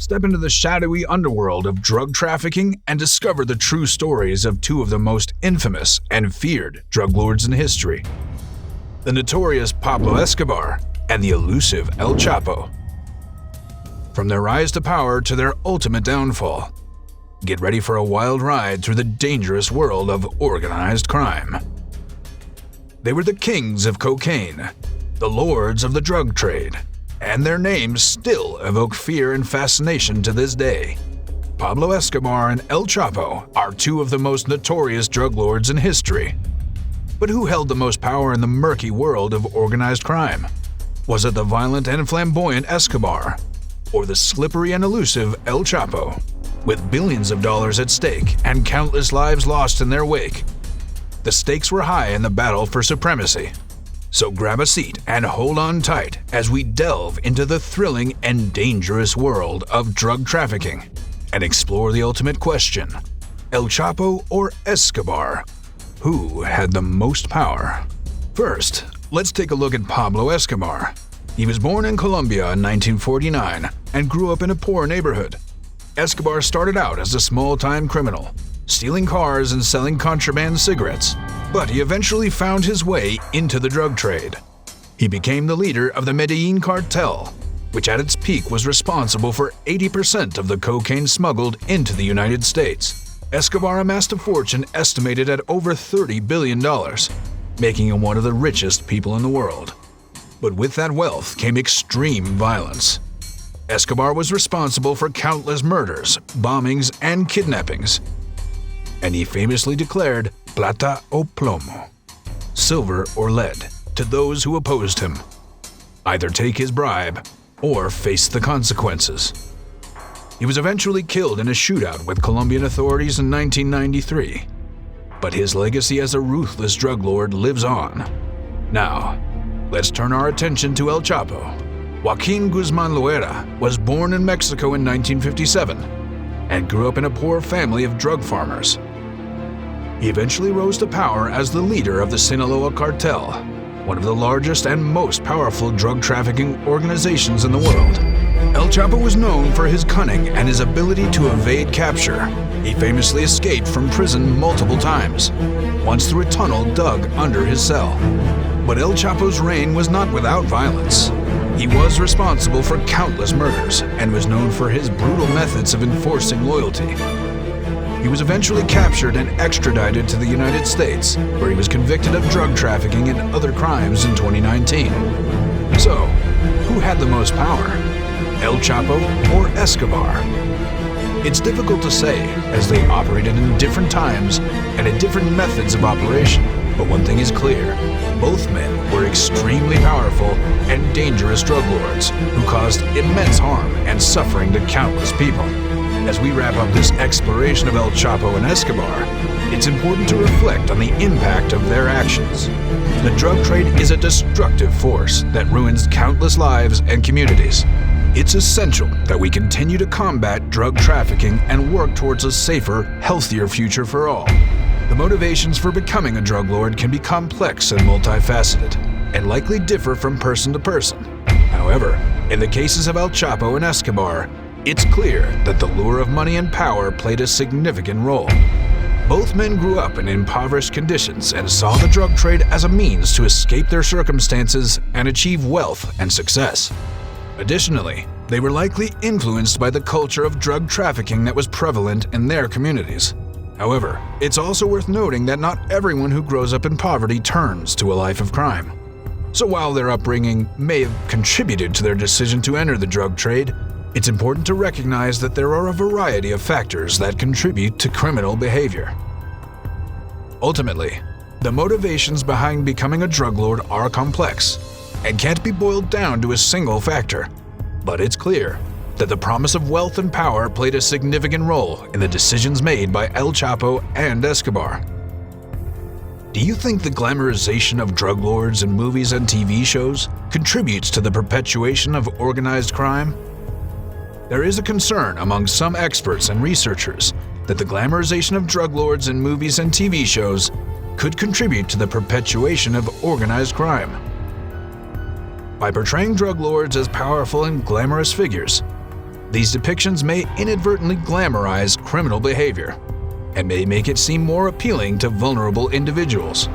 Step into the shadowy underworld of drug trafficking and discover the true stories of two of the most infamous and feared drug lords in history: the notorious Pablo Escobar and the elusive El Chapo. From their rise to power to their ultimate downfall, get ready for a wild ride through the dangerous world of organized crime. They were the kings of cocaine, the lords of the drug trade, and their names still evoke fear and fascination to this day. Pablo Escobar and El Chapo are two of the most notorious drug lords in history. But who held the most power in the murky world of organized crime? Was it the violent and flamboyant Escobar, or the slippery and elusive El Chapo? With billions of dollars at stake and countless lives lost in their wake, the stakes were high in the battle for supremacy. So grab a seat and hold on tight as we delve into the thrilling and dangerous world of drug trafficking and explore the ultimate question: El Chapo or Escobar? Who had the most power? First, let's take a look at Pablo Escobar. He was born in Colombia in 1949 and grew up in a poor neighborhood. Escobar started out as a small-time criminal, stealing cars and selling contraband cigarettes, but he eventually found his way into the drug trade. He became the leader of the Medellín cartel, which at its peak was responsible for 80% of the cocaine smuggled into the United States. Escobar amassed a fortune estimated at over $30 billion, making him one of the richest people in the world. But with that wealth came extreme violence. Escobar was responsible for countless murders, bombings, and kidnappings. And he famously declared plata o plomo, silver or lead, to those who opposed him. Either take his bribe or face the consequences. He was eventually killed in a shootout with Colombian authorities in 1993. But his legacy as a ruthless drug lord lives on. Now, let's turn our attention to El Chapo. Joaquin Guzman Loera was born in Mexico in 1957 and grew up in a poor family of drug farmers. He eventually rose to power as the leader of the Sinaloa cartel, one of the largest and most powerful drug trafficking organizations in the world. El Chapo was known for his cunning and his ability to evade capture. He famously escaped from prison multiple times, once through a tunnel dug under his cell. But El Chapo's reign was not without violence. He was responsible for countless murders and was known for his brutal methods of enforcing loyalty. He was eventually captured and extradited to the United States, where he was convicted of drug trafficking and other crimes in 2019. So, who had the most power? El Chapo or Escobar? It's difficult to say, as they operated in different times and in different methods of operation. But one thing is clear: both men were extremely powerful and dangerous drug lords who caused immense harm and suffering to countless people. As we wrap up this exploration of El Chapo and Escobar, it's important to reflect on the impact of their actions. The drug trade is a destructive force that ruins countless lives and communities. It's essential that we continue to combat drug trafficking and work towards a safer, healthier future for all. The motivations for becoming a drug lord can be complex and multifaceted, and likely differ from person to person. However, in the cases of El Chapo and Escobar, it's clear that the lure of money and power played a significant role. Both men grew up in impoverished conditions and saw the drug trade as a means to escape their circumstances and achieve wealth and success. Additionally, they were likely influenced by the culture of drug trafficking that was prevalent in their communities. However, it's also worth noting that not everyone who grows up in poverty turns to a life of crime. So while their upbringing may have contributed to their decision to enter the drug trade, it's important to recognize that there are a variety of factors that contribute to criminal behavior. Ultimately, the motivations behind becoming a drug lord are complex and can't be boiled down to a single factor. But it's clear that the promise of wealth and power played a significant role in the decisions made by El Chapo and Escobar. Do you think the glamorization of drug lords in movies and TV shows contributes to the perpetuation of organized crime? There is a concern among some experts and researchers that the glamorization of drug lords in movies and TV shows could contribute to the perpetuation of organized crime. By portraying drug lords as powerful and glamorous figures, these depictions may inadvertently glamorize criminal behavior and may make it seem more appealing to vulnerable individuals.